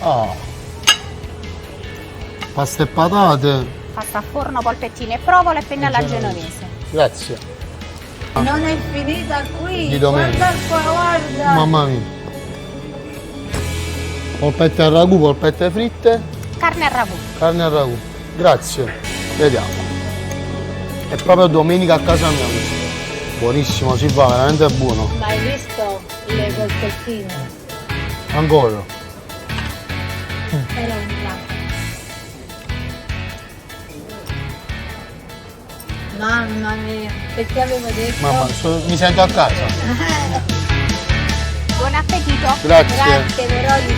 Ah. Pasta e patate. Pasta a forno, polpettine e provola e penne alla genovese. genovese. Grazie. Non è finita qui. Di domenica. Guarda qua, guarda. Mamma mia. Polpette al ragù, polpette fritte, Carne al ragù. carne al ragù. Grazie. Vediamo. È proprio domenica a casa mia. Buonissimo, si fa, veramente buono. Ma hai visto le polpettine? Ancora. Era un piatto. Mamma mia, perché avevo detto? Mamma, mi sento a casa. Buon appetito. Grazie. Grazie, però di